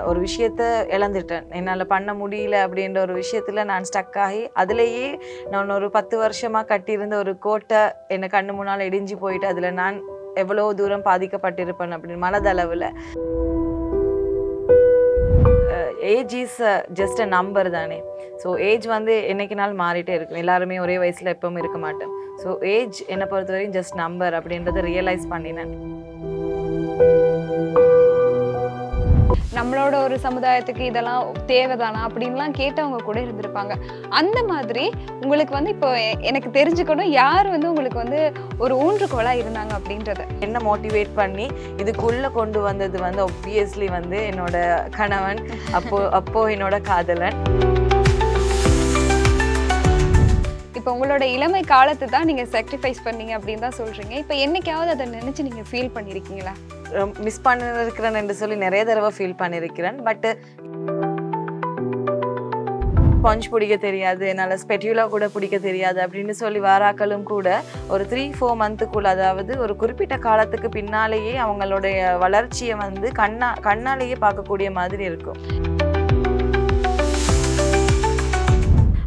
ஒரு விஷயத்த இழந்துட்டேன். என்னால் பண்ண முடியல அப்படின்ற ஒரு விஷயத்தில் நான் ஸ்டக் ஆகி அதுலேயே நான் ஒரு 10 வருஷமாக கட்டியிருந்த ஒரு கோட்டை என்னை கண்ணு முன்னால் இடிஞ்சு போயிட்டு அதில் நான் எவ்வளோ தூரம் பாதிக்கப்பட்டிருப்பேன் அப்படின்னு மனதளவில். Age is just a number தானே. ஸோ ஏஜ் வந்து என்னைக்குனாலும் மாறிட்டே இருக்கும். எல்லாருமே ஒரே வயசில் எப்பவும் இருக்க மாட்டோம். ஸோ ஏஜ் என்னை பொறுத்தவரையும் ஜஸ்ட் நம்பர் அப்படின்றத ரியலைஸ் பண்ணினேன். நம்மளோட ஒரு சமுதாயத்துக்கு இதெல்லாம் தேவைதானா அப்படின்லாம் கேட்டவங்க கூட இருந்திருப்பாங்க. அந்த மாதிரி உங்களுக்கு வந்து இப்போ எனக்கு தெரிஞ்சுக்கணும், யார் வந்து உங்களுக்கு வந்து ஒரு ஊன்றுகோலா இருந்தாங்க அப்படின்றத. என்ன மோட்டிவேட் பண்ணி இதுக்குள்ளே கொண்டு வந்தது வந்து ஒப்வியஸ்லி வந்து என்னோட கணவன், அப்போ என்னோட காதலன். இப்போ உங்களோட இளமை காலத்தை தான் நீங்கள் சாக்ரிஃபைஸ் பண்ணீங்க அப்படின்னு தான் சொல்கிறீங்க. இப்போ என்னைக்காவது அதை நினச்சி நீங்கள் ஃபீல் பண்ணியிருக்கீங்களா? மிஸ் பண்ணிருக்கிறேன் என்று சொல்லி நிறைய தடவை ஃபீல் பண்ணியிருக்கிறேன். பட்டு ஸ்பாஞ்ச் பிடிக்க தெரியாது, என்னால் ஸ்பெட்யூலா கூட பிடிக்க தெரியாது அப்படின்னு சொல்லி வாராக்களும் கூட ஒரு 3-4 மந்த்துக்குள்ள, அதாவது ஒரு குறிப்பிட்ட காலத்துக்கு பின்னாலேயே அவங்களுடைய வளர்ச்சியை வந்து கண்ணாலேயே பார்க்கக்கூடிய மாதிரி இருக்கும்.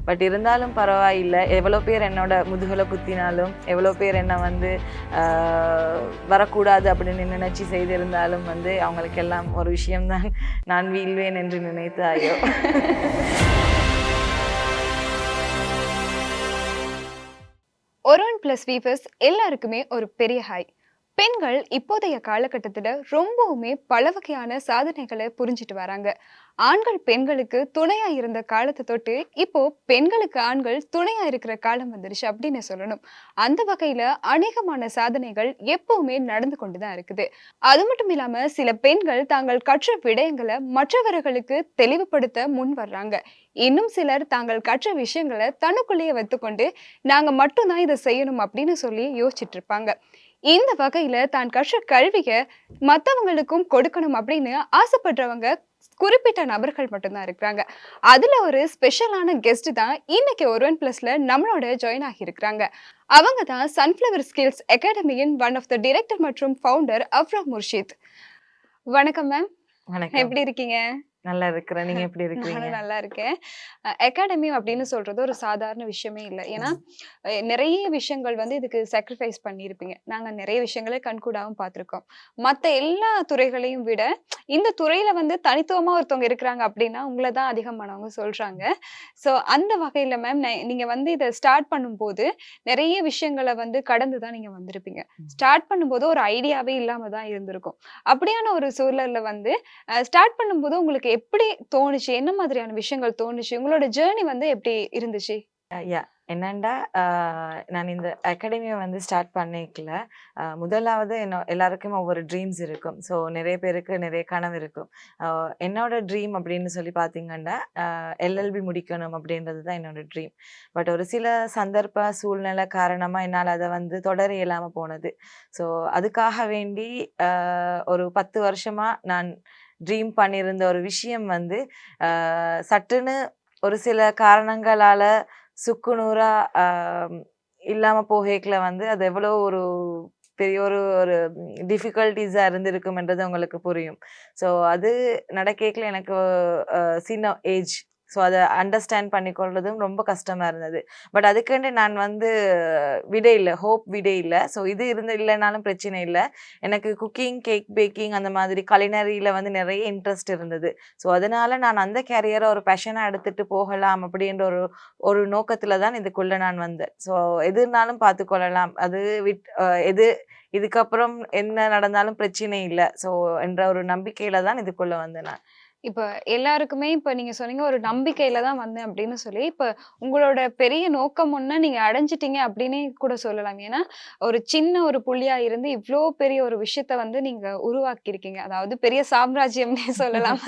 பட் இருந்தாலும் பரவாயில்லை, எவ்வளோ பேர் என்னோட முதுகலை குத்தினாலும், எவ்வளோ பேர் என்னை வந்து வரக்கூடாது அப்படின்னு நினைச்சு செய்திருந்தாலும் வந்து அவங்களுக்கெல்லாம் ஒரு விஷயம்தான், நான் வீழ்வேன் என்று நினைத்தாயோ. ஒருவன் பிளஸ் வீவர்ஸ் எல்லாருக்குமே ஒரு பெரிய ஹாய். பெண்கள் இப்போதைய காலகட்டத்தில் ரொம்பவுமே பல வகையான சாதனைகளை புரிஞ்சிட்டு வராங்க. ஆண்கள் பெண்களுக்கு துணையா இருந்த காலத்தை தொட்டு இப்போ பெண்களுக்கு ஆண்கள் துணையா இருக்கிற காலம் வந்துருச்சு அப்படின்னு சொல்லணும். அந்த வகையில அநேகமான சாதனைகள் எப்பவுமே நடந்து கொண்டுதான் இருக்குது. அது மட்டும் இல்லாம சில பெண்கள் தாங்கள் கற்ற விடயங்களை மற்றவர்களுக்கு தெளிவுபடுத்த முன் வர்றாங்க. இன்னும் சிலர் தாங்கள் கற்ற விஷயங்களை தனக்குள்ளேயே வைத்துக்கொண்டு நாங்க மட்டும்தான் இதை செய்யணும் அப்படின்னு சொல்லி யோசிச்சுட்டு இருப்பாங்க. இந்த வகையில தான் கற்ற கல்வியை மற்றவங்களுக்கும் கொடுக்கணும் அப்படின்னு ஆசைப்படுறவங்க குறிப்பிட்ட நபர்கள் மட்டும்தான் இருக்கிறாங்க. அதுல ஒரு ஸ்பெஷலான கெஸ்ட் தான் இன்னைக்கு ஒருவன் பிளஸ்ல நம்மளோட ஜாயின் ஆகி இருக்கிறாங்க. அவங்க தான் சன்ஃப்ளவர் ஸ்கில்ஸ் அகாடமியின் ஒன் ஆஃப் த டைரக்டர் மற்றும் ஃபவுண்டர் அஃப்ரா முர்ஷித். வணக்கம் மேம். வணக்கம். எப்படி இருக்கீங்க? நல்லா இருக்கிறேன். நீங்க எப்படி இருக்கீங்க? நானும் நல்லா இருக்கேன். அகாடமி அப்படின்னு சொல்றது ஒரு சாதாரண விஷயமே இல்லை. ஏன்னா நிறைய விஷயங்கள் வந்து இதுக்கு சாக்ரிஃபைஸ் பண்ணியிருப்பீங்க. நாங்க நிறைய விஷயங்களை கண்கூடாவும் பார்த்துருக்கோம். மற்ற எல்லா துறைகளையும் விட இந்த துறையில வந்து தனித்துவமா ஒருத்தவங்க இருக்கிறாங்க அப்படின்னா உங்களை தான் அதிகமானவங்க சொல்றாங்க. ஸோ அந்த வகையில மேம் நீங்க வந்து இதை ஸ்டார்ட் பண்ணும்போது நிறைய விஷயங்களை வந்து கடந்து தான் நீங்க வந்திருப்பீங்க. ஸ்டார்ட் பண்ணும்போது ஒரு ஐடியாவே இல்லாம தான் இருந்திருக்கும். அப்படியான ஒரு சூழல்ல வந்து ஸ்டார்ட் பண்ணும்போது உங்களுக்கு எப்படி தோணுச்சு? என்ன மாதிரியான விஷயங்கள் தோணுச்சு? உங்களோட ஜேர்னி வந்து எப்படி இருந்துச்சு? என்னண்டா, நான் இந்த அகாடமியை வந்து ஸ்டார்ட் பண்ணிக்கல. முதலாவது எல்லாருக்கும் ஒவ்வொரு ட்ரீம்ஸ் இருக்கும். ஸோ நிறைய பேருக்கு நிறைய கனவு இருக்கும். என்னோட ட்ரீம் அப்படின்னு சொல்லி பார்த்தீங்கன்னா, எல்எல்பி முடிக்கணும் அப்படின்றது தான் என்னோட ட்ரீம். பட் ஒரு சில சந்தர்ப்ப சூழ்நிலை காரணமாக என்னால் அதை வந்து தொடர இயலாமல் போனது. ஸோ அதுக்காக வேண்டி ஒரு 10 வருஷமாக நான் ட்ரீம் பண்ணியிருந்த ஒரு விஷயம் வந்து சட்டுன்னு ஒரு சில காரணங்களால சுக்குநூறா இல்லாம போகல வந்து அது எவ்வளோ ஒரு பெரிய ஒரு டிஃபிகல்ட்டிஸா இருந்திருக்கும்ன்றது உங்களுக்கு புரியும். ஸோ அது நடக்கல எனக்கு சின்ன ஏஜ். ஸோ அதை அண்டர்ஸ்டாண்ட் பண்ணிக்கொள்றதும் ரொம்ப கஷ்டமா இருந்தது. பட் அதுக்குன்னு நான் வந்து ஹோப் விட இல்லை. ஸோ இது இல்லைனாலும் பிரச்சனை இல்லை. எனக்கு குக்கிங், கேக் பேக்கிங் அந்த மாதிரி கலினரியில் வந்து நிறைய இன்ட்ரெஸ்ட் இருந்தது. ஸோ அதனால நான் அந்த கேரியரை ஒரு பேஷனாக எடுத்துட்டு போகலாம் அப்படின்ற ஒரு நோக்கத்தில் தான் இதுக்குள்ளே நான் வந்தேன். ஸோ எதுனாலும் பார்த்துக்கொள்ளலாம், அது இதுக்கப்புறம் என்ன நடந்தாலும் பிரச்சனை இல்லை. ஸோ என்ற ஒரு நம்பிக்கையில தான் இதுக்குள்ளே வந்தேன் நான். இப்ப எல்லாருக்குமே இப்ப நீங்க சொன்னீங்க ஒரு நம்பிக்கையில தான் வந்தேன் அப்படின்னு சொல்லி, இப்ப உங்களோட பெரிய நோக்கம் ஒண்ண நீங்க அடைஞ்சிட்டீங்க அப்படின்னே கூட சொல்லலாம். ஏன்னா ஒரு சின்ன ஒரு புள்ளியா இருந்து இவ்வளோ பெரிய ஒரு விஷயத்த வந்து நீங்க உருவாக்கி இருக்கீங்க. அதாவது பெரிய சாம்ராஜ்யம்னே சொல்லலாம்.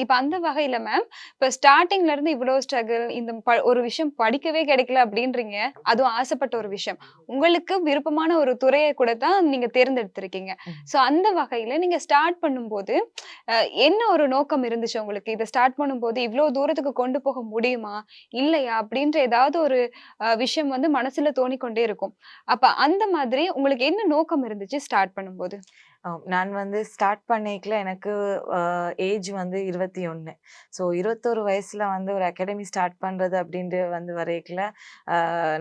இப்ப அந்த வகையில மேம், இப்ப ஸ்டார்டிங்ல இருந்து இவ்வளோ ஸ்ட்ரகிள், இந்த ஒரு விஷயம் படிக்கவே கிடைக்கல அப்படின்றீங்க. அதுவும் ஆசைப்பட்ட ஒரு விஷயம். உங்களுக்கு விருப்பமான ஒரு துறையை கூட தான் நீங்க தேர்ந்தெடுத்திருக்கீங்க. ஸோ அந்த வகையில நீங்க ஸ்டார்ட் பண்ணும்போது என்ன ஒரு நோக்கம் இருந்துச்சு உங்களுக்கு? இதை ஸ்டார்ட் பண்ணும்போது இவ்வளோ தூரத்துக்கு கொண்டு போக முடியுமா இல்லையா அப்படின்ற ஏதாவது ஒரு விஷயம் வந்து மனசுல தோணிக்கொண்டே இருக்கும். அப்ப அந்த மாதிரி உங்களுக்கு என்ன நோக்கம் இருந்துச்சு ஸ்டார்ட் பண்ணும்போது? நான் வந்து ஸ்டார்ட் பண்ணிக்கல எனக்கு ஏஜ் வந்து 21. ஸோ 21 வயசுல வந்து ஒரு அகாடமி ஸ்டார்ட் பண்றது அப்படின்ட்டு வந்து வரைக்கல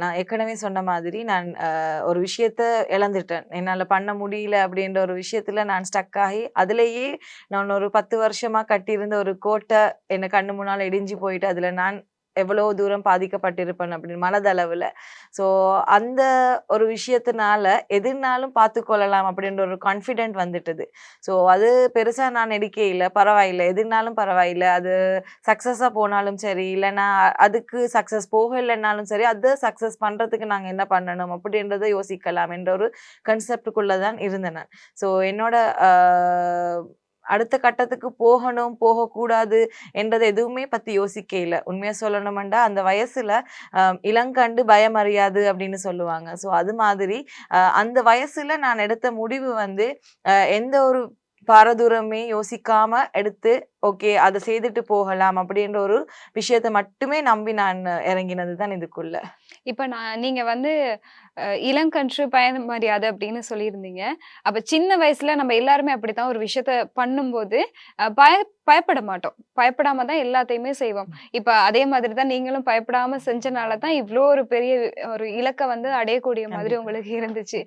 நான் ஏற்கனவே சொன்ன மாதிரி நான் ஒரு விஷயத்த இழந்துட்டேன். என்னால பண்ண முடியல அப்படின்ற ஒரு விஷயத்துல நான் ஸ்டக் ஆகி, அதிலேயே நான் ஒரு 10 வருஷமா கட்டியிருந்த ஒரு கோட்டை என்ன கண்ணு முன்னால இடிஞ்சு போயிட்டு, அதுல நான் எவ்வளோ தூரம் பாதிக்கப்பட்டிருப்பேன் அப்படின்னு மனதளவுல. ஸோ அந்த ஒரு விஷயத்தினால எதுனாலும் பார்த்துக்கொள்ளலாம் அப்படின்ற ஒரு கான்ஃபிடென்ட் வந்துட்டது. ஸோ அது பெருசா நான் எடுக்கையில பரவாயில்ல, எதுனாலும் பரவாயில்ல. அது சக்ஸஸா போனாலும் சரி, இல்லைன்னா அதுக்கு சக்ஸஸ் போகலைன்னாலும் சரி, அத சக்ஸஸ் பண்றதுக்கு நாங்க என்ன பண்ணணும் அப்படின்றத யோசிக்கலாம் என்ற ஒரு கன்செப்டுக்குள்ள தான் இருந்தேன் நான். ஸோ என்னோட அடுத்த கட்டத்துக்கு போகணும், போகக்கூடாது என்றது எதுவுமே பத்தி யோசிக்கையில. உண்மையா சொல்லணுமெண்டா, அந்த வயசுல இளங்கண்டு பயம் அறியாது அப்படின்னு சொல்லுவாங்க. ஸோ அது மாதிரி அந்த வயசுல நான் எடுத்த முடிவு வந்து எந்த ஒரு பாரதூரமே யோசிக்காம எடுத்து, ஓகே அத செய்துட்டு போகலாம் அப்படின்ற ஒரு விஷயத்த மட்டுமே நம்பி நான் இறங்கினது தான் இதுக்குள்ள. இப்ப நீங்க வந்து இளங்கன்று பயணம் அறியாது அப்படின்னு சொல்லியிருந்தீங்க. அப்ப சின்ன வயசுல நம்ம எல்லாருமே அப்படித்தான் ஒரு விஷயத்த பண்ணும்போது, பயப்பட மாட்டோம். பயப்படாம தான் எல்லாத்தையுமே செய்வோம். இப்ப அதே மாதிரி தான் நீங்களும் பயப்படாம செஞ்சனால தான் இவ்ளோ ஒரு பெரிய ஒரு இலக்க வந்து அடையக்கூடிய மாதிரி கண்டிப்பா. உங்களுக்கு இருந்துச்சு.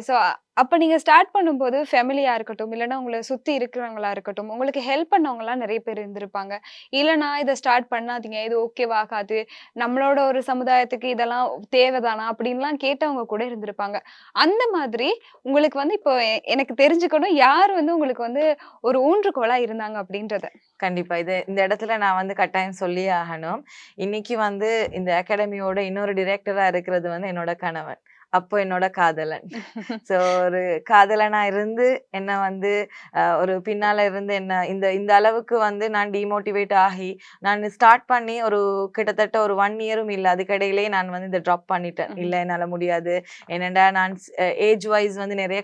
ஸோ அப்ப நீங்க ஸ்டார்ட் பண்ணும்போது ஃபேமிலியா இருக்கட்டும், இல்லன்னா உங்கள சுத்தி இருக்கிறவங்களா இருக்கட்டும், உங்களுக்கு ஹெல்ப் பண்ணவங்கலாம் நெறைய பேர் இருந்திருப்பாங்க. இல்லன்னா இத ஸ்டார்ட் பண்ணாதீங்க. இது ஓகேவா ஆகாது. நம்மளோட ஒரு சமுதாயத்துக்கு இதெல்லாம் தேவைதானா? அப்படின்லாம் கேட்டவங்க கூட இருந்திருப்பாங்க. அந்த மாதிரி உங்களுக்கு வந்து இப்போ எனக்கு தெரிஞ்சுக்கணும், யார் வந்து உங்களுக்கு வந்து ஒரு ஊன்றுகோலா இருந்தாங்க அப்படின்றத. கண்டிப்பா. இந்த இடத்துல நான் வந்து கட்டாயம் சொல்லியே ஆகணும். இன்னைக்கு வந்து இந்த அகாடமியோட இன்னொரு டைரக்டரா இருக்கிறது வந்து என்னோட கணவன். அப்போ என்னோட காதலன். ஸோ ஒரு காதலனா இருந்து என்ன வந்து ஒரு பின்னால இருந்து என்ன இந்த இந்த அளவுக்கு வந்து நான் டிமோட்டிவேட் ஆகி, நான் ஸ்டார்ட் பண்ணி ஒரு கிட்டத்தட்ட ஒரு 1 இயரும் இல்ல. அதுக்கிடையிலேயே நான் வந்து இத ட்ராப் பண்ணிட்டேன். இல்ல என்னால முடியாது. ஏனென்டா நான் ஏஜ் வைஸ் வந்து நிறைய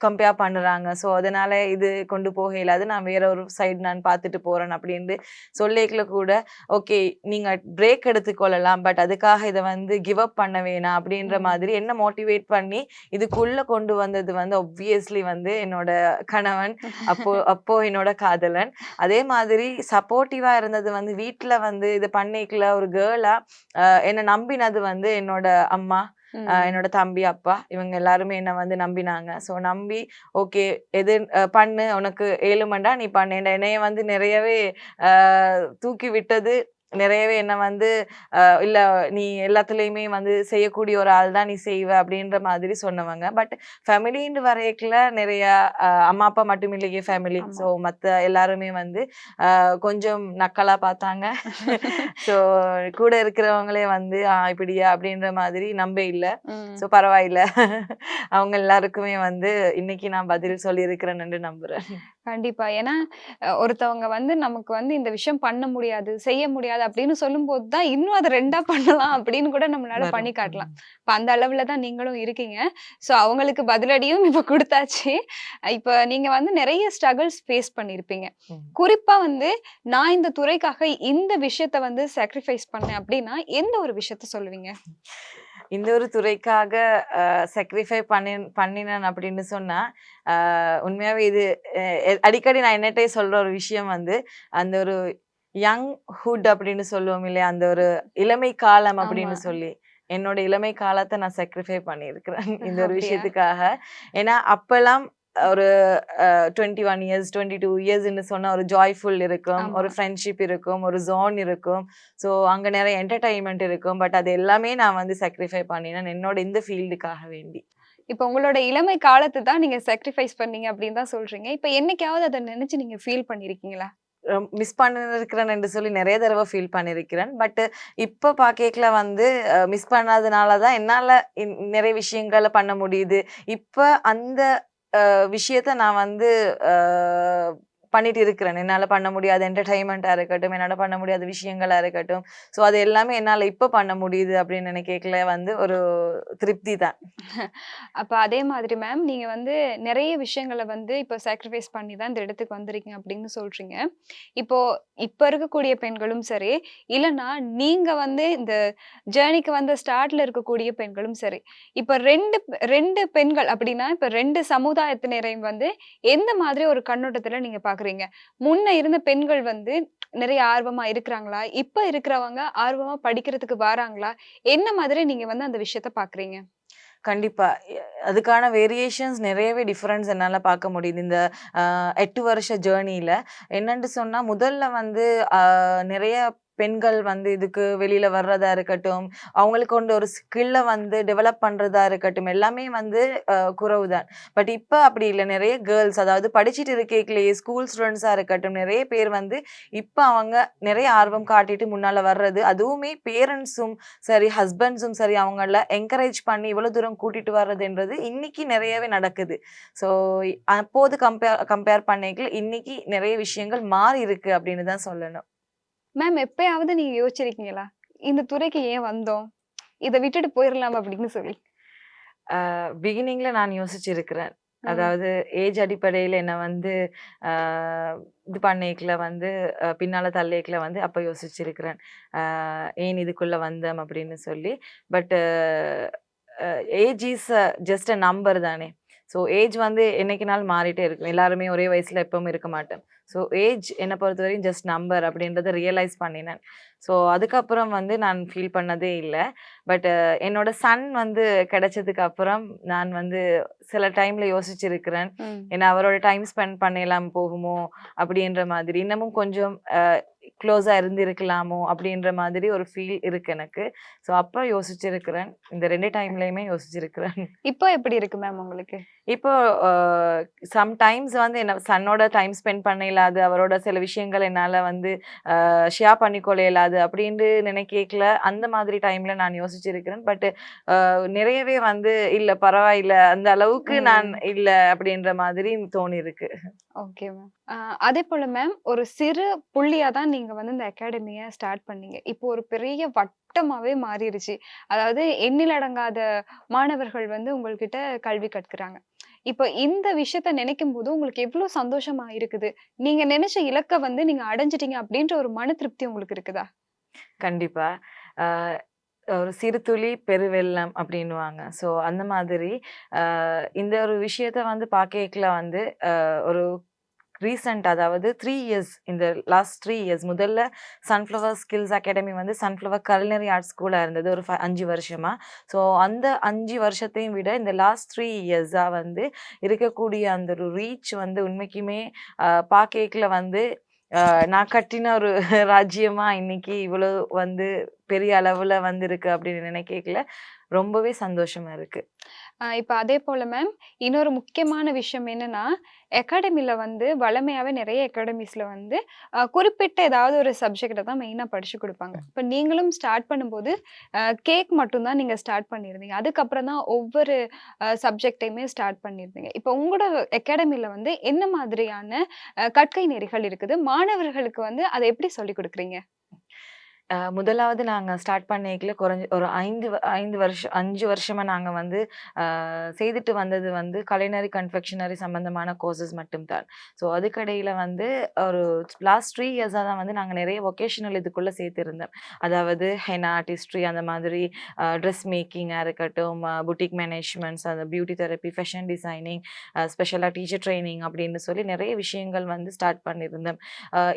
கம்பேர் பண்ணுறாங்க. ஸோ அதனால இது கொண்டு போக இயலாது. நான் வேற ஒரு சைடு நான் பார்த்துட்டு போறேன் அப்படின்னு சொல்லிக்கல கூட, ஓகே நீங்க பிரேக் எடுத்துக்கொள்ளலாம். பட் அதுக்காக இத வந்து கிவ் அப் பண்ண வேணாம் அப்படின்ற ம். மாதிரி என்ன மோட்டிவேட் பண்ணி இதுக்குள்ள கொண்டு வந்தது வந்து ஆப்வியஸ்லி வந்து என்னோட கணவன். அப்போ என்னோட காதலன். அதே மாதிரி சப்போர்ட்டிவா இருந்தது வந்து வீட்ல வந்து இது பண்ணிக்கல ஒரு கேர்ளா என்ன நம்பினது வந்து என்னோட அம்மா. ம். என்னோட தம்பி, அப்பா இவங்க எல்லாருமே என்ன வந்து நம்பினாங்க. ஸோ நம்பி ஓகே எது பண்ணு உனக்கு ஏழுமண்டா நீ பண்ணு. என்னைய வந்து நிறையவே அ தூக்கி விட்டது. நிறையவே என்ன வந்து இல்ல நீ எல்லாத்துலயுமே வந்து செய்யக்கூடிய ஒரு ஆள் தான் நீ செய்வ அப்படின்ற மாதிரி சொன்னவங்க. பட் ஃபேமிலின்னு வரையக்குல நிறைய அம்மா, அப்பா மட்டும் இல்லையே ஃபேமிலி. ஆமா. ஸோ மத்த எல்லாருமே வந்து கொஞ்சம் நக்கலா பார்த்தாங்க. ஸோ கூட இருக்கிறவங்களே வந்து இப்படியா அப்படின்ற மாதிரி நம்ப இல்ல. ம். ஸோ பரவாயில்ல. அவங்க எல்லாருக்குமே வந்து இன்னைக்கு நான் பதில் சொல்லியிருக்கிறேன்னு நம்புறேன். கண்டிப்பா. ஏன்னா, ஒருத்தவங்க வந்து நமக்கு வந்து இந்த விஷயம் பண்ண முடியாது, செய்ய முடியாது அப்படின்னு சொல்லும்போது தான், இன்னும் அத 2ஆ பண்ணலாம் அப்படின்னு கூட நம்மளால பண்ணி வரும். காட்டலாம். இப்ப அந்த அளவுல தான் நீங்களும் இருக்கீங்க. ஸோ அவங்களுக்கு பதிலடியும் இப்ப குடுத்தாச்சு. இப்ப நீங்க வந்து நெறைய ஸ்ட்ரகிள்ஸ் ஃபேஸ் பண்ணியிருப்பீங்க. ம். குறிப்பா வந்து, நான் இந்த துறைக்காக இந்த விஷயத்த வந்து சாக்ரிஃபைஸ் பண்ணேன் அப்படின்னா, எந்த ஒரு விஷயத்த சொல்லுவீங்க? இந்த ஒரு துறைக்காக சாக்ரிஃபை பண்ணினேன் அப்படின்னு சொன்னா, உண்மையாவே இது அடிக்கடி நான் என்னட்டயே சொல்ற ஒரு விஷயம் வந்து, அந்த ஒரு யங் ஹுட் அப்படின்னு சொல்லுவோம் இல்லையா? அந்த ஒரு இளமை காலம் ஆமா. அப்படின்னு சொல்லி, என்னோட இளமை காலத்த நான் சாக்ரிஃபை பண்ணியிருக்கிறேன். இந்த ஒரு அப்படியா? விஷயத்துக்காக. ஏன்னா, அப்பல்லாம் ஒரு 21 இயர்ஸ், 22 இயர்ஸ்ன்னு சொன்னா ஒரு ஜாய்ஃபுல் இருக்கும். ஆமா. ஒரு ஃப்ரெண்ட்ஷிப் இருக்கும். ஒரு ஜோன் இருக்கும். ஸோ அங்க நெறைய என்டர்டெயின்மென்ட் இருக்கும். பட் அது எல்லாமே நான் வந்து சாக்ரிஃபை பண்ணினேன். என்னோட இந்த ஃபீல்டுக்காக வேண்டி. இப்ப உங்களோட இளமை காலத்த தான் நீங்க சாக்ரிஃபைஸ் பண்ணீங்க அப்படின்னு தான் சொல்றீங்க. இப்ப என்னைக்காவது அத நெனச்சு நீங்க ஃபீல் பண்ணியிருக்கீங்களா? மிஸ் பண்ணியிருக்கிறேன் என்று சொல்லி நெறைய தடவ ஃபீல் பண்ணியிருக்கிறேன். பட் இப்ப பாக்கேக்குல வந்து மிஸ் பண்ணாதனால தான் என்னால நெறைய விஷயங்கள பண்ண முடியுது. இப்ப அந்த விஷயத்த நான் வந்து அ பண்ணிட்டு இருக்கிறேன். என்னால பண்ண முடியாத என்டர்டெயின்மெண்ட்டா இருக்கட்டும், என்னால பண்ண முடியாத விஷயங்களா இருக்கட்டும். ஸோ அது எல்லாமே என்னால இப்ப பண்ண முடியுது அப்படின்னு நினைக்கல வந்து ஒரு திருப்தி தான். அப்ப அதே மாதிரி மேம், நீங்க வந்து நெறைய விஷயங்கள வந்து இப்ப சாக்ரிஃபைஸ் பண்ணி தான் இந்த இடத்துக்கு வந்திருக்கீங்க அப்படின்னு சொல்றீங்க. இப்போ இப்ப இருக்கக்கூடிய பெண்களும் சரி, இல்லன்னா நீங்க வந்து இந்த ஜர்னிக்கு வந்த ஸ்டார்ட்ல இருக்கக்கூடிய பெண்களும் சரி, இப்ப 2 பெண்கள் அப்படின்னா, இப்ப 2 சமுதாயத்தினரையும் வந்து எந்த மாதிரி ஒரு கண்ணோட்டத்துல நீங்க பார்க்குறீங்க? முன்ன இருந்த பெண்கள் வந்து நெறைய ஆர்வமா இருக்கிறாங்களா? இப்ப இருக்கிறவங்க ஆர்வமா படிக்கிறதுக்கு வாராங்களா? என்ன மாதிரி நீங்க வந்து அந்த விஷயத்த பார்க்குறீங்க? கண்டிப்பா. அதுக்கான வேரியேஷன்ஸ் நெறையவே டிஃபரன்ஸ் என்னால பார்க்க முடியுது. இந்த 8 வருஷ ஜர்னில. என்னன்னு சொன்னா, முதல்ல வந்து அ நெறைய பெண்கள் வந்து இதுக்கு வெளியில வர்றதா இருக்கட்டும், அவங்களுக்கு கொண்ட ஒரு ஸ்கில்ல வந்து டெவலப் பண்றதா இருக்கட்டும், எல்லாமே வந்து குறைவு தான். பட் இப்ப அப்படி இல்ல. நெறைய கேர்ல்ஸ் அதாவது படிச்சுட்டு இருக்கைக்குள்ளேயே ஸ்கூல் ஸ்டூடண்ட்ஸா இருக்கட்டும், நெறைய பேர் வந்து இப்ப அவங்க நெறைய ஆர்வம் காட்டிட்டு முன்னால வர்றது, அதுவுமே பேரண்ட்ஸும் சரி, ஹஸ்பண்ட்ஸும் சரி அவங்கள என்கரேஜ் பண்ணி இவ்வளோ தூரம் கூட்டிட்டு வர்றதுன்றது இன்னைக்கு நெறையவே நடக்குது. ஸோ அப்போது கம்பேர் பண்ணிக்கல இன்னைக்கு நெறைய விஷயங்கள் மாறி இருக்கு அப்படின்னு தான் சொல்லணும். மேம் எப்பயாவது நீங்க யோசிச்சிருக்கீங்களா? இந்த துறைக்கு ஏன் வந்தோம்? இத விட்டுட்டு போயிரலாம் அப்படின்னு சொல்லி. பிகினிங்ல நான் யோசிச்சிருக்கிறேன். ம். அதாவது ஏஜ் அடிப்படையில என்ன வந்து அ இது பண்ணிக்கல வந்து பின்னால தள்ளிக்கல வந்து அப்ப யோசிச்சிருக்கிறேன். ஏன் இதுக்குள்ள வந்தோம் அப்படின்னு சொல்லி. But age is just a number தானே. ஸோ ஏஜ் வந்து என்னைக்குனாலும் மாறிட்டே இருக்கும். எல்லாருமே ஒரே வயசுல எப்பவும் இருக்க மாட்டோம். ஸோ ஏஜ் என்ன பொறுத்தவரையும் ஜஸ்ட் நம்பர் அப்படின்றத ரியலைஸ் பண்ணினேன். ஸோ அதுக்கப்புறம் வந்து நான் ஃபீல் பண்ணதே இல்ல. பட் என்னோட சன் வந்து கிடைச்சதுக்கு அப்புறம் நான் வந்து சில டைம்ல யோசிச்சிருக்கிறேன். ம். ஏன்னா அவரோட டைம் ஸ்பெண்ட் பண்ணலாம் போகுமோ அப்படின்ற மாதிரி. இன்னமும் கொஞ்சம் க்ளோஸா இருந்திருக்கலாமோ அப்படின்ற மாதிரி ஒரு ஃபீல் இருக்கு எனக்கு. ஸோ அப்ப யோசிச்சிருக்கிறேன். இந்த 2 டைம்லயுமே யோசிச்சிருக்கிறேன். இப்போ எப்படி இருக்கு மேம் உங்களுக்கு? இப்போ அ சம்டைம்ஸ் வந்து என்ன சன்னோட டைம் ஸ்பெண்ட் பண்ண இயலாது. அவரோட சில விஷயங்கள் என்னால வந்து ஷேர் பண்ணிக்கொள்ள இயலாது அப்படின்னு நினைக்கேக்கல, அந்த மாதிரி டைம்ல நான் யோசிச்சிருக்கிறேன். பட் நிறையவே வந்து இல்ல பரவாயில்ல, அந்த அளவுக்கு நான் ம். இல்ல அப்படின்ற மாதிரி தோணியிருக்கு. Okay ma'am. அதேபோல மேம் ஒரு சிறு புள்ளியா தான் நீங்க வந்து இந்த அகாடமிய ஸ்டார்ட் பண்ணீங்க. இப்போ ஒரு பெரிய வட்டமாவே மாறிருச்சு. அதாவது எண்ணில் அடங்காத மாணவர்கள் வந்து உங்கள்கிட்ட கல்வி கற்குறாங்க. இப்ப இந்த விஷயத்த நினைக்கும்போது உங்களுக்கு எவ்ளோ சந்தோஷமா இருக்குது? நீங்க நினைச்ச இலக்க வந்து நீங்க அடைஞ்சுட்டீங்க அப்டின்ற ஒரு மன திருப்தி உங்களுக்கு இருக்குதா? கண்டிப்பா. அ ஒரு "சிறு துளி பெருவெள்ளம்" அப்படின்னுவாங்க. ஸோ அந்த மாதிரி அ இந்த ஒரு விஷயத்த வந்து பாக்கேக்குல வந்து ஒரு ரீசென்ட் அதாவது 3 இயர்ஸ் இந்த லாஸ்ட் 3 இயர்ஸ் முதல்ல சன்ஃப்ளவர் ஸ்கில்ஸ் அகாடமி வந்து சன்ஃப்ளவர் கலினரி ஆர்ட்ஸ் ஸ்கூலா இருந்தது ஒரு 5 வருஷமா. ஸோ அந்த 5 வருஷத்தையும் விட இந்த லாஸ்ட் 3 இயர்ஸா வந்து இருக்கக்கூடிய அந்த ஒரு ரீச் வந்து உண்மைக்குமே பாக்கேக்குல வந்து நான் கட்டின ஒரு ராஜ்யமா இன்னைக்கு இவ்வளோ வந்து பெரிய அளவுல வந்திருக்கு அப்படின்னு நினைக்கல ரொம்பவே சந்தோஷமா இருக்கு. இப்ப அதேபோல மேம், இன்னொரு முக்கியமான விஷயம் என்னன்னா, அகாடமில வந்து வழமையாவே நெறைய அகாடமிஸ்ல வந்து குறிப்பிட்ட ஏதாவது ஒரு சப்ஜெக்ட்ட தான் மெயினா படிச்சுக் குடுப்பாங்க. இப்ப நீங்களும் ஸ்டார்ட் பண்ணும்போது, கேக் மட்டும் தான் நீங்க ஸ்டார்ட் பண்ணியிருந்தீங்க. அதுக்கப்புறம் தான் ஒவ்வொரு சப்ஜெக்ட்டையுமே ஸ்டார்ட் பண்ணியிருந்தீங்க. இப்ப உங்களோட அகாடமில வந்து என்ன மாதிரியான கற்கை நெறிகள் இருக்குது? மாணவர்களுக்கு வந்து அத எப்படி சொல்லிக் குடுக்குறீங்க? முதலாவது நாங்க ஸ்டார்ட் பண்ணிக்கல குறைஞ்ச ஒரு 5 வருஷம் 5 வருஷமா நாங்க வந்து செய்துட்டு வந்தது வந்து கலினரி கன்ஃபெக்ஷனரி சம்பந்தமான கோர்சஸ் மட்டும் தான். ஸோ அதுக்கிடையில வந்து ஒரு லாஸ்ட் 3 இயர்ஸா தான் வந்து நாங்க நிறைய வொகேஷனல் இதுக்குள்ள சேர்த்திருந்தோம். அதாவது ஹென்னா ஆர்டிஸ்ட்ரி அந்த மாதிரி ட்ரெஸ் மேக்கிங்கா இருக்கட்டும், புட்டிக் மேனேஜ்மெண்ட்ஸ், அந்த பியூட்டி தெரப்பி, ஃபேஷன் டிசைனிங், ஸ்பெஷலா டீச்சர் ட்ரெய்னிங் அப்படின்னு சொல்லி நிறைய விஷயங்கள் வந்து ஸ்டார்ட் பண்ணியிருந்தோம்.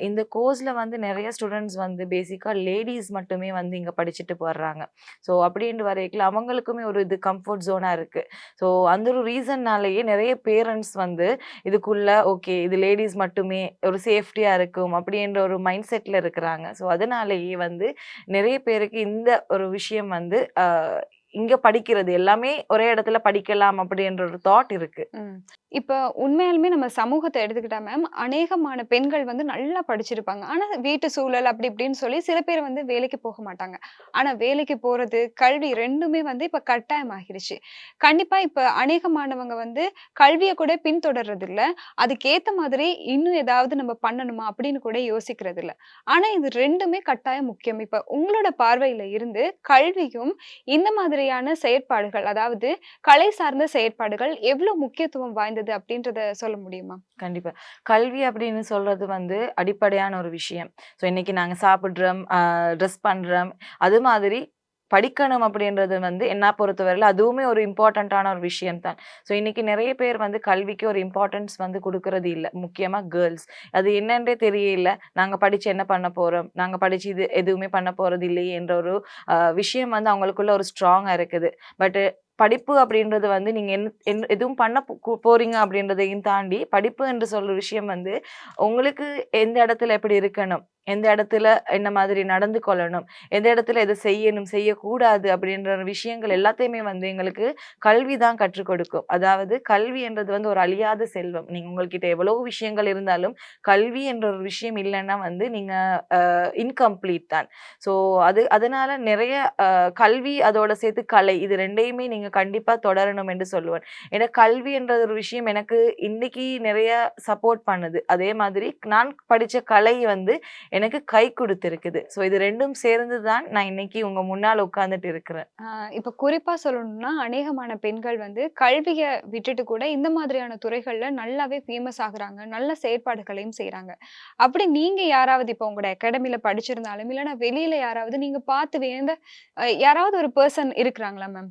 இந்த கோர்ஸ்ல வந்து நிறைய ஸ்டூடெண்ட்ஸ் வந்து பேசிக்கா லேடீஸ் மட்டுமே வந்து இங்க படிச்சுட்டு போடுறாங்க. ஸோ அப்படின்ட்டு வரைக்குல அவங்களுக்குமே ஒரு இது கம்ஃபர்ட் ஜோனா இருக்கு. ஸோ அந்த ஒரு ரீசன்னாலேயே நிறைய பேரண்ட்ஸ் வந்து இதுக்குள்ள ஓகே இது லேடீஸ் மட்டுமே ஒரு சேஃப்டியா இருக்கும் அப்படின்ற ஒரு மைண்ட் செட்ல இருக்கிறாங்க. ஸோ அதனாலேயே வந்து நிறைய பேருக்கு இந்த ஒரு விஷயம் வந்து இங்க படிக்கிறது எல்லாமே ஒரே இடத்துல படிக்கலாம் அப்படின்ற ஒரு தாட் இருக்கு. ம். இப்ப உண்மையாலுமே நம்ம சமூகத்த எடுத்துக்கிட்டா மேம், அநேகமான பெண்கள் வந்து நல்லா படிச்சிருப்பாங்க. ஆனா வீட்டு சூழல் அப்படி இப்படின்னு சொல்லி சில பேர் வந்து வேலைக்கு போக மாட்டாங்க. ஆனா வேலைக்கு போறது, கல்வி 2மே வந்து இப்ப கட்டாயமாகிருச்சு. கண்டிப்பா இப்ப அநேகமானவங்க வந்து கல்விய கூட பின்தொடர்றதில்ல. அதுக்கேத்த மாதிரி இன்னும் ஏதாவது நம்ம பண்ணணுமா அப்படின்னு கூட யோசிக்கிறதில்ல. ஆனா இது 2மே கட்டாயம் முக்கியம். இப்ப உங்களோட பார்வையில இருந்து கல்வியும் இந்த மாதிரியான செயற்பாடுகள், அதாவது கலை சார்ந்த செயற்பாடுகள் எவ்ளோ முக்கியத்துவம் வாய்ந்தது அப்படின்றத சொல்ல முடியுமா? கண்டிப்பா. கல்வி அப்படின்னு சொல்றது வந்து அடிப்படையான ஒரு விஷயம். ஸோ இன்னைக்கு நாங்க சாப்பிடுறோம், ட்ரெஸ் பண்றோம். அது மாதிரி படிக்கணும் அப்படின்றது வந்து என்ன பொறுத்தவரையில அதுவுமே ஒரு இம்பார்ட்டன்ட்டான ஒரு விஷயம் தான். ஸோ இன்னைக்கு நெறைய பேர் வந்து கல்விக்கு ஒரு இம்பார்ட்டன்ஸ் வந்து குடுக்குறது இல்ல. முக்கியமா கேர்ள்ஸ். அது என்னன்றே தெரியல. நாங்க படிச்சு என்ன பண்ண போறோம்? நாங்க படிச்சு இது எதுவுமே பண்ண போறது இல்லையே என்ற ஒரு விஷயம் வந்து அவங்களுக்குள்ள ஒரு ஸ்ட்ராங்கா இருக்குது. பட் படிப்பு அப்படின்றது வந்து நீங்க எதுவும் பண்ண போறீங்க அப்படின்றதையும் தாண்டி, படிப்பு என்று சொல்ற விஷயம் வந்து, உங்களுக்கு எந்த இடத்துல எப்படி இருக்கணும்? எந்த இடத்துல என்ன மாதிரி நடந்து கொள்ளணும்? எந்த இடத்துல எத செய்யணும், செய்யக்கூடாது அப்படின்ற ஒரு விஷயங்கள் எல்லாத்தையுமே வந்து எங்களுக்கு கல்வி தான் கற்றுக் கொடுக்கும். அதாவது கல்வி என்றது வந்து ஒரு அழியாத செல்வம். நீங்க உங்கள்கிட்ட எவ்வளவு விஷயங்கள் இருந்தாலும், கல்வி என்ற ஒரு விஷயம் இல்லன்னா வந்து நீங்க இன்கம்ப்ளீட் தான். ஸோ அதனால நிறைய கல்வி அதோட சேர்த்து கலை இது 2யுமே நீங்க கண்டிப்பா தொடரணும் என்று சொல்லுவேன். ஏன்னா கல்வி என்ற ஒரு விஷயம் எனக்கு இன்னைக்கு நிறைய சப்போர்ட் பண்ணுது. அதே மாதிரி நான் படிச்ச கலை வந்து எனக்கு கை குடுத்திருக்குது. ஸோ இது 2ம் சேர்ந்து தான் நான் இன்னைக்கு உங்க முன்னால உட்கார்ந்துட்டு இருக்கிறேன். ஆ இப்ப குறிப்பா சொல்லணும்னா, அநேகமான பெண்கள் வந்து கல்விய விட்டுட்டு கூட இந்த மாதிரியான துறைகள்ல நல்லாவே ஃபேமஸ் ஆகுறாங்க. நல்ல செயற்பாடுகளையும் செய்றாங்க. அப்படி நீங்க யாராவது இப்ப உங்களோட அகாடமில படிச்சிருந்தாலும், இல்லன்னா வெளியில யாராவது நீங்க பார்த்து வியந்த யாராவது ஒரு பெர்சன் இருக்கிறாங்களா மேம்?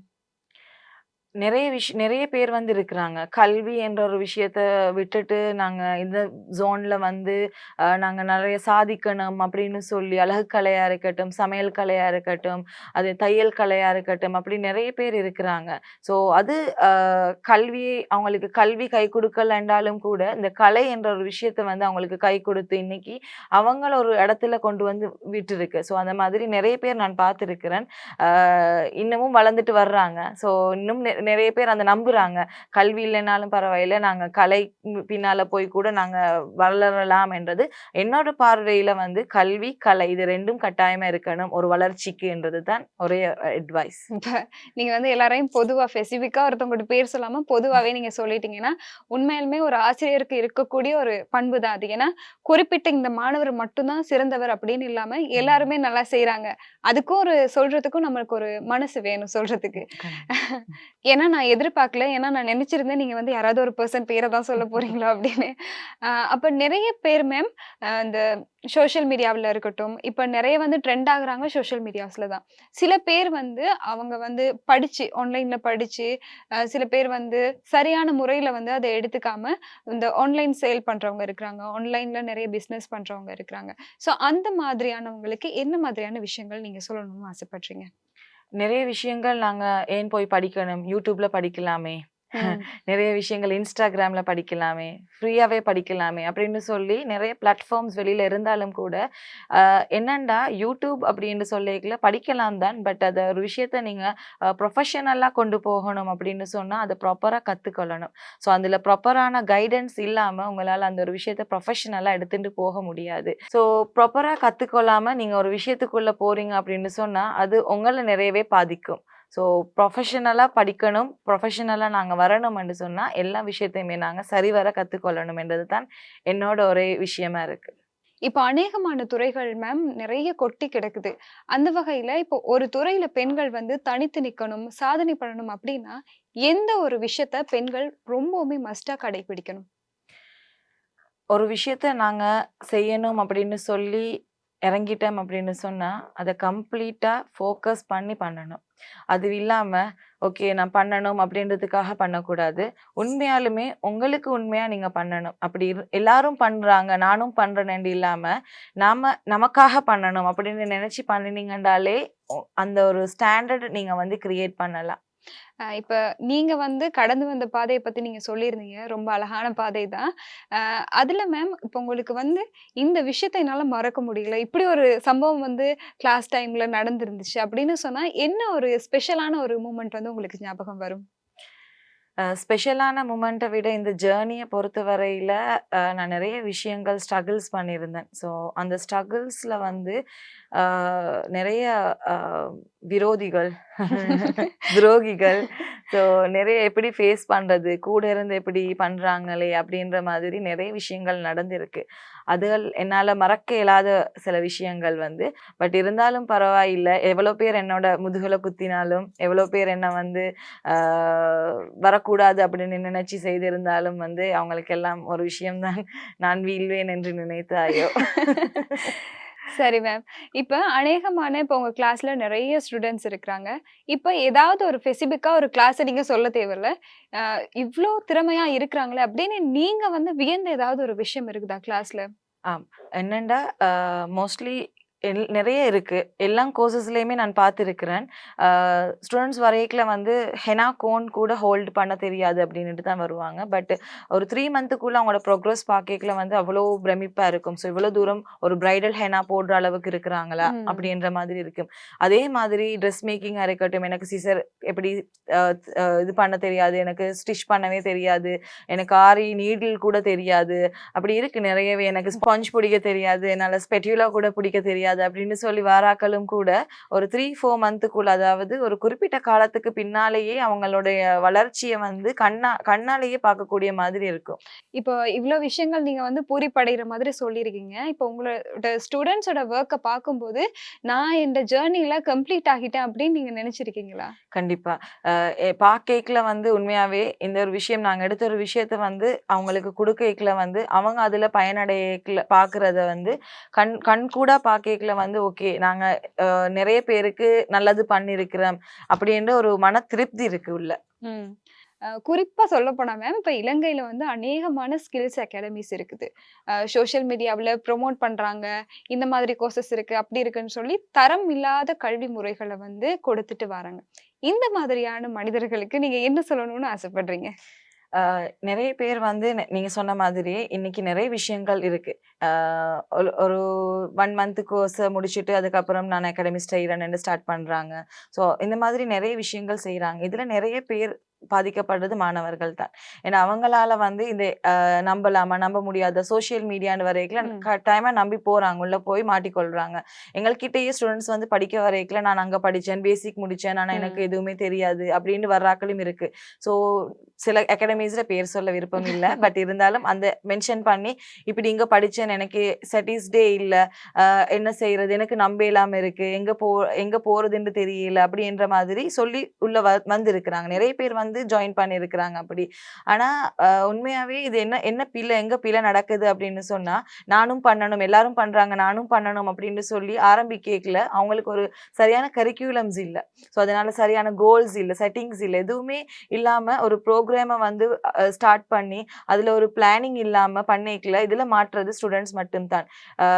நெறைய பேர் வந்து இருக்கிறாங்க. கல்வி என்ற ஒரு விஷயத்த விட்டுட்டு, நாங்க இந்த ஜோன்ல வந்து நாங்க நெறைய சாதிக்கணும் அப்படின்னு சொல்லி, அழகு கலையா இருக்கட்டும், சமையல் கலையா இருக்கட்டும், அது தையல் கலையா இருக்கட்டும், அப்படி நெறைய பேர் இருக்கிறாங்க. ஸோ அது அ கல்வி அவங்களுக்கு கல்வி கை குடுக்கலன்றாலும் கூட, இந்த கலை என்ற ஒரு விஷயத்த வந்து அவங்களுக்கு கை குடுத்து, இன்னைக்கு அவங்கள ஒரு இடத்துல கொண்டு வந்து விட்டுருக்கு. ஸோ அந்த மாதிரி நெறைய பேர் நான் பார்த்திருக்கிறேன். அ இன்னமும் வளர்ந்துட்டு வர்றாங்க. ஸோ இன்னும் நெறைய பேர் அத நம்புறாங்க. கல்வி இல்லைனாலும் பரவாயில்ல. நாங்க கலை பின்னால போய் கூட நாங்க வளரலாம் என்றது என்னோட பார்வையில வந்து கல்வி, கலை இது 2ம் கட்டாயமா இருக்கணும். ஒரு வளர்ச்சிக்கு என்றது தான் ஒரே அட்வைஸ். இப்ப நீங்க வந்து எல்லாரையும் பொதுவா ஸ்பெசிஃபிக்கா ஒருத்தவங்களோட பேர் சொல்லாம பொதுவாவே நீங்க சொல்லிட்டீங்கன்னா, உண்மையாலுமே ஒரு ஆசிரியருக்கு இருக்கக்கூடிய ஒரு பண்பு தான் அது. ஏன்னா, குறிப்பிட்ட இந்த மாணவர் மட்டும் தான் சிறந்தவர் அப்படின்னு இல்லாம எல்லாருமே நல்லா செய்றாங்க. அதுக்கும் ஒரு சொல்றதுக்கும் நம்மளுக்கு ஒரு மனசு வேணும் சொல்றதுக்கு. ஏன்னா நான் எதிர்பார்க்கல. ஏன்னா நான் நெனச்சிருந்தேன் நீங்க வந்து யாராவது ஒரு பெர்சன் பேர தான் சொல்ல போறீங்களோ அப்படின்னு. அப்ப நெறைய பேர் மேம் இந்த சோசியல் மீடியாவுல இருக்கட்டும், இப்ப நெறைய வந்து ட்ரெண்ட் ஆகுறாங்க சோசியல் மீடியாஸ்ல தான். சில பேர் வந்து அவங்க வந்து படிச்சு ஆன்லைன்ல படிச்சு, சில பேர் வந்து சரியான முறையில வந்து அத எடுத்துக்காம, இந்த ஆன்லைன் சேல் பண்றவங்க இருக்கிறாங்க. ஆன்லைன்ல நெறைய பிசினஸ் பண்றவங்க இருக்கிறாங்க. ஸோ அந்த மாதிரியானவங்களுக்கு என்ன மாதிரியான விஷயங்கள் நீங்க சொல்லணும்னு ஆசைப்படுறீங்க? நெறைய விஷயங்கள் நாங்க ஏன் போய் படிக்கணும்? YouTubeல படிக்கலாமே! ம். நெறைய விஷயங்கள் Instagramல படிக்கலாமே! ஃப்ரீயாவே படிக்கலாமே! அப்படின்னு சொல்லி நெறைய பிளாட்ஃபார்ம்ஸ் வெளியில இருந்தாலும் கூட, என்னன்னா YouTube அப்படின்னு சொல்லிக்கல படிக்கலாம் தான். பட் அத ஒரு விஷயத்த நீங்க ப்ரொஃபஷனலா கொண்டு போகணும் அப்படின்னு சொன்னா, அத ப்ராப்பரா கத்துக்கொள்ளணும். ஸோ அதுல ப்ராப்பரான கைடன்ஸ் இல்லாம உங்களால அந்த ஒரு விஷயத்த ப்ரொஃபஷனலா எடுத்துட்டு போக முடியாது. ஸோ ப்ராப்பரா கத்துக்கொள்ளாம நீங்க ஒரு விஷயத்துக்குள்ள போறீங்க அப்படின்னு சொன்னா, அது உங்கள நிறையவே பாதிக்கும். ஸோ ப்ரொஃபஷனலா படிக்கணும், ப்ரொஃபஷனலா நாங்க வரணும்னு சொன்னா, எல்லா விஷயத்தையுமே நாங்க சரிவர கத்துக்கொள்ளணும் என்றது தான் என்னோட ஒரே விஷயமா இருக்கு. இப்ப அநேகமான துறைகள் மேம் நெறைய கொட்டி கிடக்குது. அந்த வகையில இப்போ ஒரு துறையில பெண்கள் வந்து தனித்து நிக்கணும், சாதனை பண்ணணும் அப்டின்னா, எந்த ஒரு விஷயத்த பெண்கள் ரொம்பவுமே மஸ்ட்டா கடைபிடிக்கணும்? ஒரு விஷயத்த நாங்க செய்யணும் அப்படின்னு சொல்லி இறங்கிட்டோம் அப்படின்னு சொன்னா, அத கம்ப்ளீட்டா ஃபோக்கஸ் பண்ணி பண்ணணும். அது இல்லாம, ஓகே நான் பண்ணணும் அப்படின்றதுக்காக பண்ணக்கூடாது. உண்மையாலுமே உங்களுக்கு உண்மையா நீங்க பண்ணணும். அப்படி எல்லாரும் பண்றாங்க, நானும் பண்றேனேன்டு இல்லாம, நமக்காக பண்ணணும் அப்படின்னு நினைச்சு பண்ணினீங்கன்றாலே, அந்த ஒரு ஸ்டாண்டர்ட் நீங்க வந்து கிரியேட் பண்ணலாம். இப்ப நீங்க வந்து கடந்து வந்த பாதைய பத்தி நீங்க சொல்லியிருந்தீங்க. ரொம்ப அழகான பாதை தான். அதுல மேம் இப்ப உங்களுக்கு வந்து இந்த விஷயத்த என்னால மறக்க முடியல. இப்படி ஒரு சம்பவம் வந்து கிளாஸ் டைம்ல நடந்திருந்துச்சு அப்படின்னு சொன்னா, என்ன ஒரு ஸ்பெஷலான ஒரு மூமெண்ட் வந்து உங்களுக்கு ஞாபகம் வரும்? ஸ்பெஷலான மூமெண்ட்ட விட இந்த ஜர்னிய பொறுத்தவரையில, நான் நெறைய விஷயங்கள் ஸ்ட்ரகிள்ஸ் பண்ணியிருந்தேன். ஸோ, அந்த ஸ்ட்ரகிள்ஸ்ல வந்து அ நெறைய அ விரோதிகள், துரோகிகள், ஸோ நெறைய எப்படி ஃபேஸ் பண்றது, கூட இருந்து எப்படி பண்றாங்களே அப்படின்ற மாதிரி நெறைய விஷயங்கள் நடந்திருக்கு. அதுகள் என்னால மறக்க இயலாத சில விஷயங்கள் வந்து. பட் இருந்தாலும் பரவாயில்ல. எவ்வளோ பேர் என்னோட முதுகுல குத்தினாலும், எவ்வளோ பேர் என்ன வந்து ஆ வரக்கூடாது அப்படின்னு நினைச்சு செய்திருந்தாலும் வந்து, அவங்களுக்கெல்லாம் ஒரு விஷயம் தான் நான் வீழ்வேன் என்று நினைத்தாயோ! சரி மேம். இப்ப அநேகமான இப்ப உங்க கிளாஸ்ல நெறைய ஸ்டூடண்ட்ஸ் இருக்கிறாங்க. இப்ப ஏதாவது ஒரு ஸ்பெசிஃபிக்கா ஒரு கிளாஸ நீங்க சொல்ல தேவையில்ல. இவ்ளோ திறமையா இருக்கிறாங்களே அப்படின்னு நீங்க வந்து வியந்த ஏதாவது ஒரு விஷயம் இருக்குதா கிளாஸ்ல? ஆம். என்னண்டா, மோஸ்ட்லி நெறைய இருக்கு. எல்லா கோர்சஸ்லயுமே நான் பார்த்திருக்கிறேன். அ ஸ்டூடண்ட்ஸ் வரைக்குல வந்து ஹெனா கோன் கூட ஹோல்ட் பண்ண தெரியாது அப்டின்னுட்டு தான் வருவாங்க. பட் ஒரு 3 மந்த்துக்குள்ள அவங்களோட ப்ரோக்ரஸ் பார்க்கைக்குல வந்து அவ்வளோ பிரமிப்பா இருக்கும். ஸோ இவ்வளோ தூரம் ஒரு பிரைடல் ஹெனா போடுற அளவுக்கு இருக்கிறாங்களா? ம். அப்டின்ற மாதிரி இருக்கும். அதே மாதிரி ட்ரெஸ் மேக்கிங்கா இருக்கட்டும், எனக்கு சிசர் எப்படி அ இது பண்ண தெரியாது. எனக்கு ஸ்டிச் பண்ணவே தெரியாது. எனக்கு ஆரி நீடில் கூட தெரியாது. அப்படி இருக்கு நெறையவே. எனக்கு ஸ்பாஞ்ச் பிடிக்க தெரியாது. என்னால ஸ்பெட்யூலா கூட பிடிக்க தெரியாது அப்படின்னு சொல்லி வாராக்களும் கூட ஒரு 3, 4 மந்த்துக்குள்ள, அதாவது ஒரு குறிப்பிட்ட காலத்துக்கு பின்னாலேயே அவங்களுடைய வளர்ச்சிய வந்து கண்ணாலேயே பார்க்கக்கூடிய மாதிரி இருக்கும். இப்போ இவ்ளோ விஷயங்கள் நீங்க வந்து பூரிப்படைகிற மாதிரி சொல்லியிருக்கீங்க. இப்போ உங்களோட ஸ்டூடண்ட்ஸோட வொர்க்க பார்க்கும்போது, நான் இந்த ஜர்னில கம்ப்ளீட் ஆகிட்டேன் அப்படின்னு நீங்க நெனச்சிருக்கீங்களா? கண்டிப்பா. பார்க்கைக்குல வந்து உண்மையாவே இந்த ஒரு விஷயம் நாங்க எடுத்த ஒரு விஷயத்த வந்து அவங்களுக்கு குடுக்கைக்குல வந்து, அவங்க அதுல பயனடையக்குல பார்க்குறத வந்து கண்கூடா பார்க்கைக்குல வந்து, ஓகே நாங்க நெறைய பேருக்கு நல்லது பண்ணியிருக்கிறோம் அப்படின்ற ஒரு மன திருப்தி இருக்கு உள்ள. ம். குறிப்பா சொல்லப்போனா மேம், இப்ப இலங்கையில வந்து அநேகமான ஸ்கில்ஸ் அகாடமிஸ் இருக்குது. சோசியல் மீடியாவுல ப்ரமோட் பண்றாங்க. இந்த மாதிரி கோர்சஸ் இருக்கு, அப்படி இருக்குன்னு சொல்லி தரம் இல்லாத கல்வி முறைகள வந்து கொடுத்துட்டு வராங்க. இந்த மாதிரியான மனிதர்களுக்கு நீங்க என்ன சொல்லணும்னு ஆசைப்படுறீங்க? நெறைய பேர் வந்து நீங்க சொன்ன மாதிரி இன்னைக்கு நெறைய விஷயங்கள் இருக்கு. அ ஒரு 1 மந்த் கோர்ஸ முடிச்சுட்டு அதுக்கப்புறம் நான் அகாடமிஸ்ட் செய்றேன்னு ஸ்டார்ட் பண்றாங்க. ஸோ இந்த மாதிரி நெறைய விஷயங்கள் செய்றாங்க. இதுல நெறைய பேர் பாதிக்கப்படுறது மாணவர்கள் தான். ஏன்னா அவங்களால வந்து இந்த நம்பலாமா, நம்ப முடியாத சோசியல் மீடியான்னு வரைக்குல ம். கட்டாயமா நம்பி போறாங்க. உள்ள போய் மாட்டிக்கொள்றாங்க. எங்கள்கிட்டயே ஸ்டூடண்ட்ஸ் வந்து படிக்க வரைக்குல நான் அங்க படிச்சேன், பேசிக் முடிச்சேன். ஆனா எனக்கு ம். எதுவுமே தெரியாது அப்படின்னு வர்றாக்களும் இருக்கு. ஸோ சில அகாடமிஸ்ல பேர் சொல்ல விருப்பம் இல்ல. பட் இருந்தாலும் அந்த மென்ஷன் பண்ணி, இப்படி இங்க படிச்சேன் எனக்கு சாட்டிஸ்டே இல்ல. என்ன செய்றது? எனக்கு நம்ப இல்லாம இருக்கு. எங்க போறதுன்னு தெரியல. அப்படின்ற மாதிரி சொல்லி உள்ள வந்திருக்கிறாங்க. நெறைய பேர் வந்து ஜாயின் பண்ணியிருக்கிறாங்க அப்படி. ஆனா உண்மையாவே இது என்ன என்ன பிழை, எங்க பிழை நடக்குது அப்படின்னு சொன்னா, நானும் பண்ணணும், எல்லாரும் பண்றாங்க, நானும் பண்ணணும் அப்படின்னு சொல்லி ஆரம்பிக்கல அவங்களுக்கு ஒரு சரியான கரிக்குலம்ஸ் இல்ல. ஸோ அதனால சரியான கோல்ஸ் இல்ல, செட்டிங்ஸ் இல்ல. எதுவுமே இல்லாம ஒரு ப்ரோகிராம வந்து ஸ்டார்ட் பண்ணி, அதுல ஒரு பிளானிங் இல்லாம பண்ணிக்கல. இதுல மாட்றது ஸ்டூடண்ட்ஸ் மட்டும் தான்.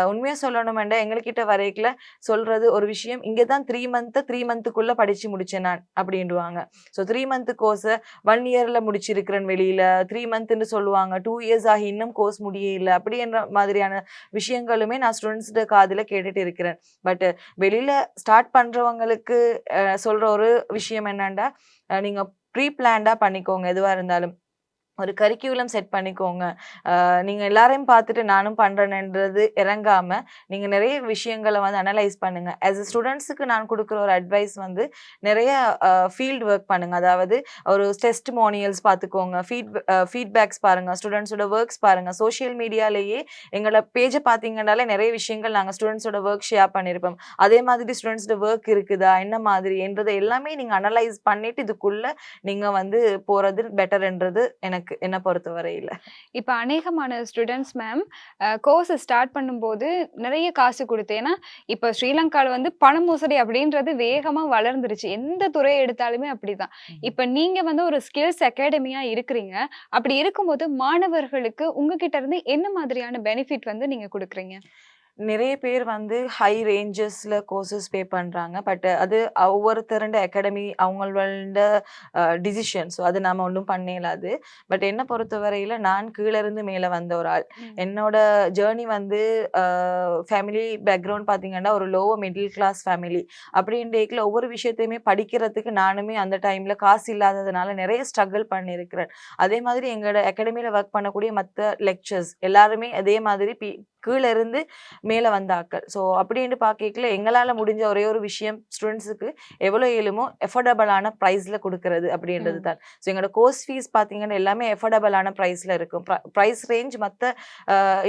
உண்மையா சொல்லணுமெண்டா எங்ககிட்ட வரைக்குல சொல்றது ஒரு விஷயம், இங்க தான் 3 மந்த்துக்குள்ள படிச்சு முடிச்சேன் நான் அப்படின்டுவாங்க. ஸோ 3 மந்த் கோர்ஸ 1 இயர்ல முடிச்சிருக்கிறேன் வெளியில. 3 மந்த்ன்னு சொல்லுவாங்க. 2 இயர்ஸ் ஆகி இன்னும் கோர்ஸ் முடியல. அப்படின்ற மாதிரியான விஷயங்களுமே நான் ஸ்டூடண்ட்ஸ்ட காதுல கேட்டுட்டு இருக்கிறேன். பட் வெளியில ஸ்டார்ட் பண்றவங்களுக்கு சொல்ற ஒரு விஷயம் என்னன்னா, நீங்க ப்ரீ பிளான்டா பண்ணிக்கோங்க எதுவா இருந்தாலும். ஒரு கரிக்குலம் செட் பண்ணிக்கோங்க. நீங்க எல்லாரையும் பார்த்துட்டு நானும் பண்றேனேன்றது இறங்காம, நீங்க நெறைய விஷயங்கள வந்து அனலைஸ் பண்ணுங்க. ஆஸ் அ ஸ்டூடண்ட்ஸ்க்கு நான் குடுக்குற ஒரு அட்வைஸ் வந்து, நெறைய ஃபீல்ட் ஒர்க் பண்ணுங்க. அதாவது ஒரு டெஸ்டிமோனியல்ஸ் பார்த்துக்கோங்க. ஃபீட்பேக்ஸ் பாருங்க. ஸ்டூடண்ட்ஸோட ஒர்க்ஸ் பாருங்க. சோசியல் மீடியாலயே எங்கள பேஜ பார்த்தீங்கன்னாலே நெறைய விஷயங்கள் நாங்க ஸ்டூடண்ட்ஸோட ஒர்க் ஷேர் பண்ணியிருப்போம். அதே மாதிரி ஸ்டூடண்ட்ஸ்ட ஒர்க் இருக்குதா? என்ன மாதிரி? என்றது எல்லாமே நீங்க அனலைஸ் பண்ணிட்டு இதுக்குள்ள நீங்க வந்து போறது பெட்டர்ன்றது எனக்கு என்ன பொறுத்தவரையில. இப்ப அநேகமான ஸ்டூடண்ட்ஸ் மேம் கோர்ஸ் ஸ்டார்ட் பண்ணும்போது நிறைய காசு குடுத்து ஏன்னா, இப்ப ஸ்ரீலங்கால வந்து பண மோசடி அப்படின்றது வேகமா வளர்ந்துருச்சு. எந்த துறைய எடுத்தாலுமே அப்படிதான். ம். இப்ப நீங்க வந்து ஒரு ஸ்கில்ஸ் அகாடமியா இருக்கிறீங்க. அப்படி இருக்கும்போது மாணவர்களுக்கு உங்ககிட்ட இருந்து என்ன மாதிரியான பெனிஃபிட் வந்து நீங்க குடுக்குறீங்க? நிறைய பேர் வந்து ஹை ரேஞ்சஸ்ல கோர்சஸ் பே பண்றாங்க. பட் அது ஒவ்வொருத்தருடைய அகாடமி அவங்களோட டிசிஷன். ஸோ அது நாம ஒண்ணும் பண்ண இயலாது. பட் என்ன பொறுத்தவரையில நான் கீழ இருந்து மேல வந்த ஒரு ஆள். ம். என்னோட ஜர்னி வந்து ஃபேமிலி பேக்ரவுண்ட் பார்த்தீங்கன்னா, ஒரு லோவர் மிடில் கிளாஸ் ஃபேமிலி. அப்படின்றதுல ஒவ்வொரு விஷயத்தையுமே படிக்கிறதுக்கு நானுமே அந்த டைம்ல காசு இல்லாததுனால நிறைய ஸ்ட்ரகிள் பண்ணியிருக்கிறேன். அதே மாதிரி எங்களோட அகாடமியில ஒர்க் பண்ணக்கூடிய மத்த லெக்சர்ஸ் எல்லாருமே அதே மாதிரி கீழ இருந்து மேல வந்த ஆட்கள். ஸோ அப்படின்னு பார்க்கையில எங்களால முடிஞ்ச ஒரே ஒரு விஷயம் ஸ்டூடண்ட்ஸுக்கு எவ்வளோ இயலுமோ எஃபோர்டபுளான ப்ரைஸ்ல குடுக்குறது அப்படின்றது ம். தான். ஸோ எங்களோட கோர்ஸ் ஃபீஸ் பார்த்தீங்கன்னா, எல்லாமே எஃபோர்டபுளான ப்ரைஸ்ல இருக்கும். ப்ரைஸ் ரேஞ்ச் மத்த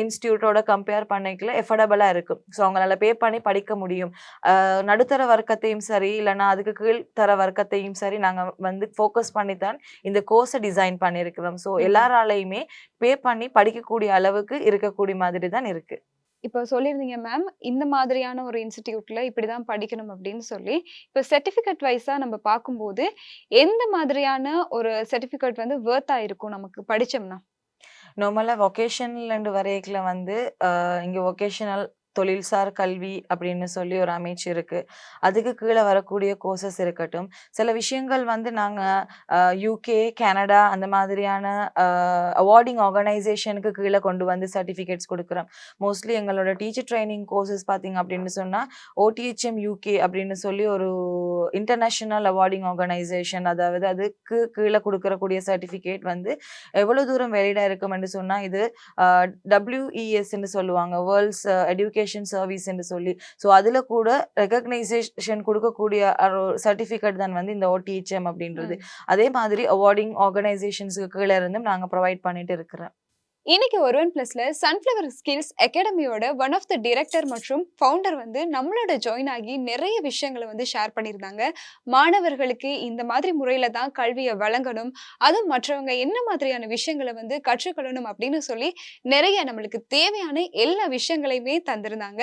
இன்ஸ்டிடியூட்டோட கம்பேர் பண்ணிக்கல எஃபோர்டபுளா இருக்கும். ஸோ அவங்களால பே பண்ணி படிக்க முடியும். நடுத்தர வர்க்கத்தையும் சரி, இல்லன்னா அதுக்கு கீழ் தர வர்க்கத்தையும் சரி, நாங்க வந்து ஃபோக்கஸ் பண்ணி தான் இந்த கோர்ஸ டிசைன் பண்ணியிருக்கிறோம். ஸோ ம். எல்லாராலயுமே பே பண்ணி படிக்கக்கூடிய அளவுக்கு இருக்கக்கூடிய மாதிரி தான் இருக்கு. இப்போ சொல்லியிருந்தீங்க மேம், இந்த மாதிரியான ஒரு இன்ஸ்டிடியூட்ல இப்படிதான் படிக்கணும் அப்படின்னு சொல்லி. இப்போ சர்டிஃபிகேட் வைஸா நம்ம பார்க்கும்போது, எந்த மாதிரியான ஒரு சர்டிஃபிகேட் வந்து வொர்த்தா இருக்கும் நமக்கு படிச்சோம்னா? நார்மலா வொகேஷனல் வரையக்குல வந்து இங்க வொகேஷனல் தொழில்சார் கல்வி அப்படின்னு சொல்லி ஒரு அமைச்சு இருக்கு. அதுக்கு கீழ வரக்கூடிய கோர்சஸ் இருக்கட்டும். சில விஷயங்கள் வந்து நாங்க யுகே, கனடா அந்த மாதிரியான அவார்டிங் ஆர்கனைசேஷனுக்கு கீழ கொண்டு வந்து சர்டிஃபிகேட்ஸ் குடுக்குறோம். மோஸ்ட்லி எங்களோட டீச்சர் ட்ரெய்னிங் கோர்சஸ் பார்த்தீங்க அப்படின்னு சொன்னா, OTHM யுகே அப்படின்னு சொல்லி ஒரு இன்டர்நேஷனல் அவார்டிங் ஆர்கனைசேஷன், அதாவது அதுக்கு கீழ குடுக்கக்கூடிய சர்டிஃபிகேட் வந்து எவ்வளவு தூரம் வேலிடா இருக்கும் என்று சொன்னா, இது WES ன்னு சொல்லுவாங்க. வேர்ல்ட்ஸ் எடுகேஷன் சர்வீஸ் என்று சொல்லி. ஸோ அதுல கூட ரெகக்னைசேஷன் குடுக்கக்கூடிய சர்டிஃபிகேட் தான் வந்து இந்த OTHM அப்படின்றது. ம். அதே மாதிரி அவார்டிங் ஆர்கனைசேஷன்ஸ்க்கு கீழ இருந்தும் நாங்க ப்ரொவைட் பண்ணிட்டு இருக்கிறோம். இன்னைக்கு ஒருவன் பிளஸ்ல சன்ஃப்ளவர் ஸ்கில்ஸ் அகாடமியோட ஒன் ஆஃப் த டைரக்டர் மற்றும் ஃபவுண்டர் வந்து நம்மளோட ஜாயின் ஆகி நிறைய விஷயங்களை வந்து ஷேர் பண்ணியிருந்தாங்க. மாணவர்களுக்கு இந்த மாதிரி முறையில தான் கல்வியை வழங்கணும், அதுவும் மற்றவங்க என்ன மாதிரியான விஷயங்களை வந்து கற்றுக்கொள்ளணும் அப்படின்னு சொல்லி நிறைய நம்மளுக்கு தேவையான எல்லா விஷயங்களையுமே தந்திருந்தாங்க.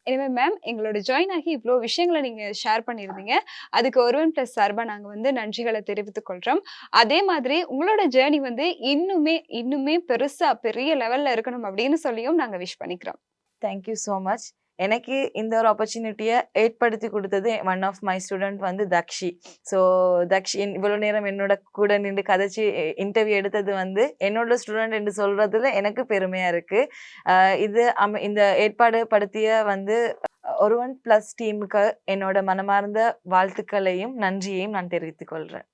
எனவே மேம், எங்களோட ஜாயின் ஆகி இவ்வளோ விஷயங்களை நீங்க ஷேர் பண்ணியிருந்தீங்க. அதுக்கு ஒருவன் பிளஸ் சார்பா நாங்க வந்து நன்றிகளை தெரிவித்துக் கொள்றோம். அதே மாதிரி உங்களோட ஜேர்னி வந்து இன்னுமே இன்னுமே பெருசா பெரிய லெவல்ல இருக்கணும் அப்படின்னு சொல்லியும் நாங்க விஷ் பண்ணிக்கிறோம். Thank you so much. எனக்கு இந்த ஒரு ஆப்பர்ச்சுனிட்டிய ஏற்படுத்தி குடுத்தது ஒன் ஆஃப் மை ஸ்டூடண்ட் வந்து தக்ஷி. ஸோ தக்ஷி இவ்வளோ நேரம் என்னோட கூட நின்று கதைச்சு இன்டர்வியூ எடுத்தது வந்து என்னோட ஸ்டூடண்ட் என்று சொல்றதுல எனக்கு பெருமையா இருக்கு. இது இந்த ஏற்பாடு படுத்திய வந்து ஒருவன் பிளஸ் டீமுக்கு என்னோட மனமார்ந்த வாழ்த்துக்களையும், நன்றியையும் நான் தெரிவித்துக் கொள்றேன்.